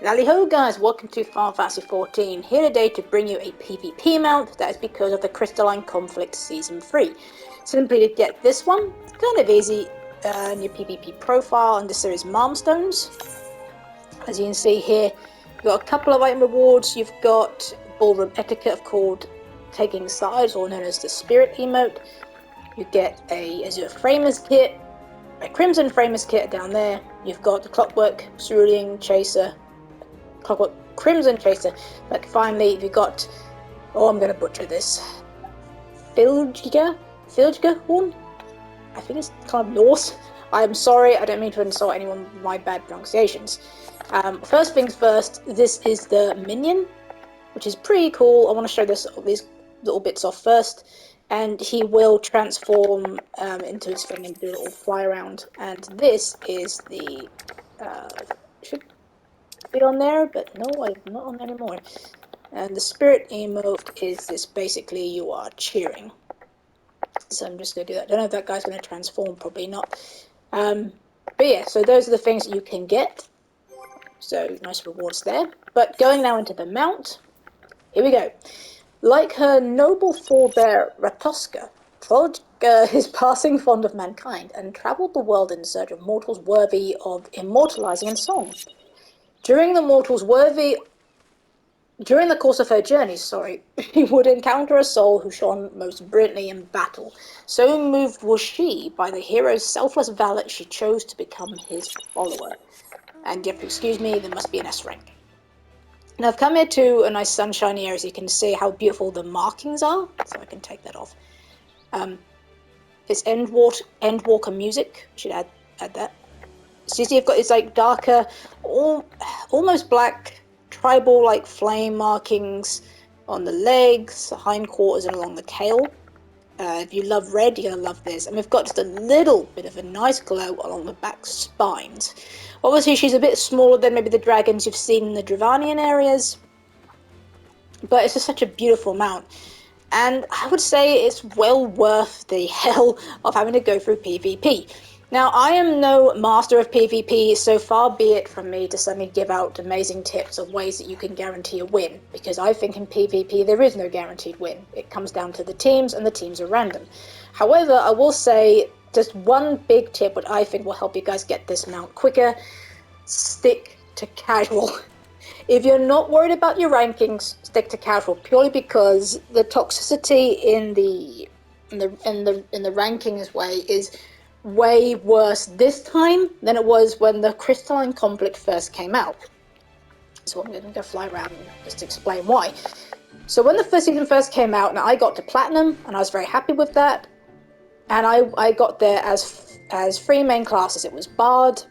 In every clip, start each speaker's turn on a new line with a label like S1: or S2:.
S1: Lally ho guys, welcome to Final Fantasy 14, here today to bring you a PvP mount that is because of the Crystalline Conflict Season 3. Simply to get this one, it's kind of easy in your PvP profile under series Malmstones. As you can see here, you've got a couple of item rewards. You've got Ballroom Etiquette of called Taking Sides, or known as the Spirit emote. You get a Azure Framers kit, a Crimson Framers kit down there. You've got the Clockwork Cerulean Chaser, Clockwork Crimson Chaser. But finally, you've got, I'm going to butcher this, Fylgja Horn? I think it's kind of Norse. I'm sorry, I don't mean to insult anyone with my bad pronunciations. First things first, this is the minion, which is pretty cool. I want to show these little bits off first. And he will transform into his thing and do a little fly around. And this is the, should be on there, but no, I'm not on anymore. And the spirit emote is this, basically you are cheering. So I'm just going to do that. I don't know if that guy's going to transform, probably not. But yeah, so those are the things that you can get. So nice rewards there. But going now into the mount, here we go. Like her noble forebear Ratoska, Fylgja is passing fond of mankind and travelled the world in search of mortals worthy of immortalizing in song. During the course of her journey, he would encounter a soul who shone most brilliantly in battle. So moved was she by the hero's selfless valor, she chose to become his follower. And if you excuse me, there must be an S rank. Now I've come here to a nice sunshiny area, so you can see how beautiful the markings are. So I can take that off. It's Endwalker music. Should add that. So you see, you've got this like darker, almost black, tribal-like flame markings on the legs, the hindquarters, and along the tail. If you love red, you're gonna love this. And we've got just a little bit of a nice glow along the back spines. Obviously, she's a bit smaller than maybe the dragons you've seen in the Dravanian areas, but it's just such a beautiful mount. And I would say it's well worth the hell of having to go through PvP. Now, I am no master of PvP, so far be it from me to suddenly give out amazing tips of ways that you can guarantee a win, because I think in PvP there is no guaranteed win. It comes down to the teams, and the teams are random. However, I will say just one big tip what I think will help you guys get this mount quicker: stick to casual. If you're not worried about your rankings, stick to casual, purely because the toxicity in the rankings way is way worse this time than it was when the Crystalline Conflict first came out. So I'm going to go fly around just to explain why. So when the first season first came out, now I got to Platinum, and I was very happy with that. And I got there as three main classes. It was Bard,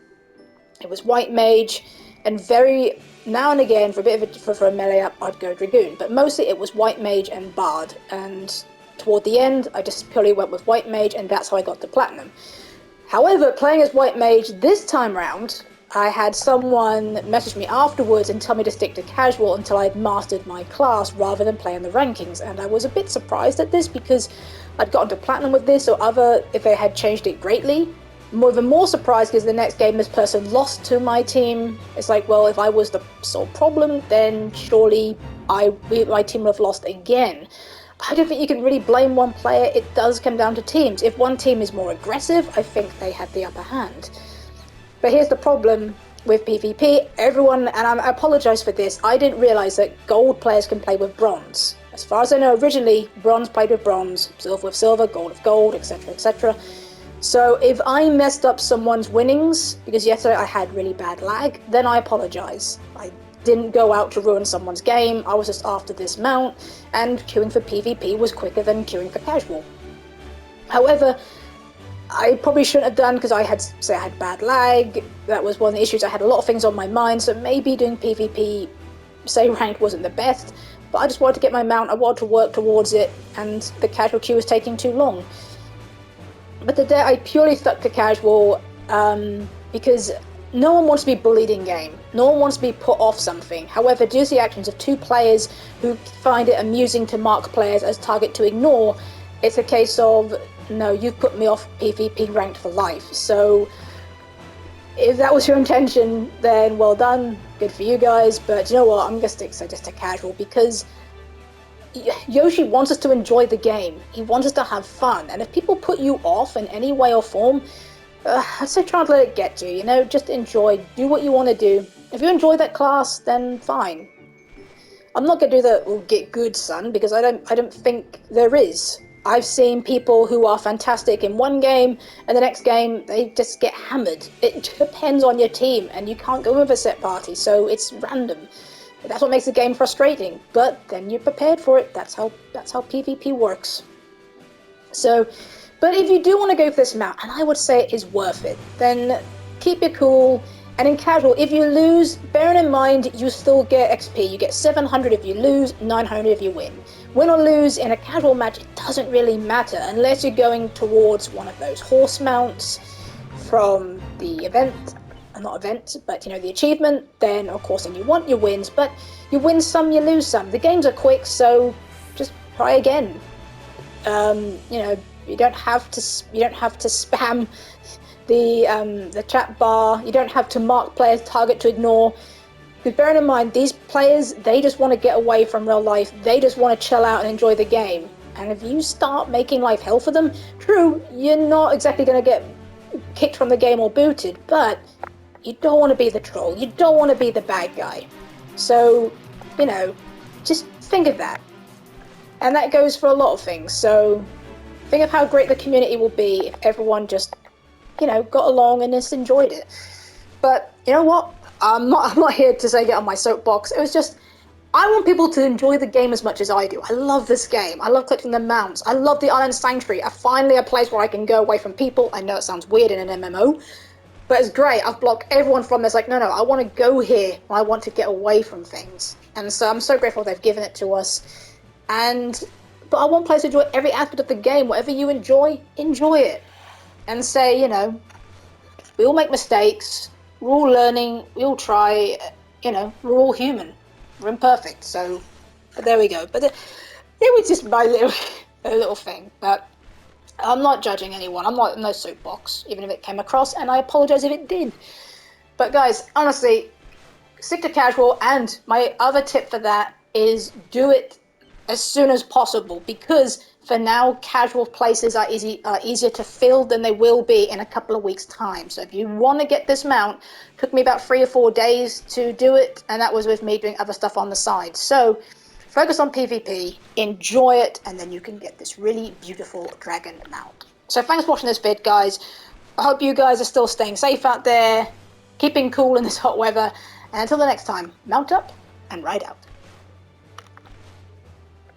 S1: it was White Mage, and very now and again for a bit of for a melee up, I'd go Dragoon. But mostly it was White Mage and Bard. And toward the end, I just purely went with White Mage, and that's how I got to Platinum. However, playing as White Mage this time round, I had someone message me afterwards and tell me to stick to casual until I'd mastered my class rather than play in the rankings. And I was a bit surprised at this because I'd gotten to Platinum with this, or if they had changed it greatly. Even more surprised because the next game this person lost to my team. It's like, well, if I was the sole problem, then surely my team would have lost again. I don't think you can really blame one player. It does come down to teams. If one team is more aggressive, I think they had the upper hand. But here's the problem with PvP. Everyone, and I apologize for this, I didn't realize that gold players can play with bronze. As far as I know, originally, bronze played with bronze, silver with silver, gold with gold, etc., etc. So if I messed up someone's winnings, because yesterday I had really bad lag, then I apologize. I didn't go out to ruin someone's game, I was just after this mount, and queuing for PvP was quicker than queuing for casual. However, I probably shouldn't have done, because I had bad lag. That was one of the issues. I had a lot of things on my mind, so maybe doing PvP, say ranked, wasn't the best, but I just wanted to get my mount, I wanted to work towards it, and the casual queue was taking too long. But today I purely stuck to casual, because no one wants to be bullied in game. No one wants to be put off something. However, due to the actions of two players who find it amusing to mark players as target to ignore, it's a case of, no, you've put me off PvP ranked for life. So if that was your intention, then well done, good for you guys. But you know what? I'm gonna stick just to casual because Yoshi wants us to enjoy the game. He wants us to have fun. And if people put you off in any way or form, I'd say try and let it get you. You know, just enjoy, do what you want to do. If you enjoy that class, then fine. I'm not gonna do the "well, get good, son," because I don't think there is. I've seen people who are fantastic in one game, and the next game they just get hammered. It depends on your team, and you can't go with a set party, so it's random. That's what makes the game frustrating. But then you're prepared for it. That's how PvP works. So, but if you do want to go for this map, and I would say it is worth it, then keep it cool. And in casual, if you lose, bearing in mind you still get XP. You get 700 if you lose, 900 if you win. Win or lose in a casual match, it doesn't really matter unless you're going towards one of those horse mounts from the event. Not event, but you know, the achievement. Then of course, and you want your wins, but you win some, you lose some. The games are quick, so just try again. You know, you don't have to spam the chat bar. You don't have to mark players target to ignore. Because bearing in mind, these players, they just want to get away from real life. They just want to chill out and enjoy the game. And if you start making life hell for them, true, you're not exactly going to get kicked from the game or booted, but you don't want to be the troll. You don't want to be the bad guy. So, you know, just think of that. And that goes for a lot of things. So think of how great the community will be if everyone just, you know, got along and just enjoyed it. But you know what? I'm not here to say get on my soapbox. It was just, I want people to enjoy the game as much as I do. I love this game. I love collecting the mounts. I love the Island Sanctuary. Finally a place where I can go away from people. I know it sounds weird in an MMO, but it's great. I've blocked everyone from this. Like, no, I want to go here. I want to get away from things. And so I'm so grateful they've given it to us. But I want players to enjoy every aspect of the game. Whatever you enjoy it. And say, you know, we all make mistakes. We're all learning. We all try. You know, we're all human. We're imperfect. So, but there we go. But it was just my little thing. But I'm not judging anyone. I'm not in no soapbox, even if it came across, and I apologize if it did. But guys, honestly, stick to casual, and my other tip for that is do it as soon as possible, because for now, casual places are easier to fill than they will be in a couple of weeks' time. So if you want to get this mount, it took me about 3 or 4 days to do it, and that was with me doing other stuff on the side. So focus on PvP, enjoy it, and then you can get this really beautiful dragon mount. So thanks for watching this vid, guys. I hope you guys are still staying safe out there, keeping cool in this hot weather, and until the next time, mount up and ride out.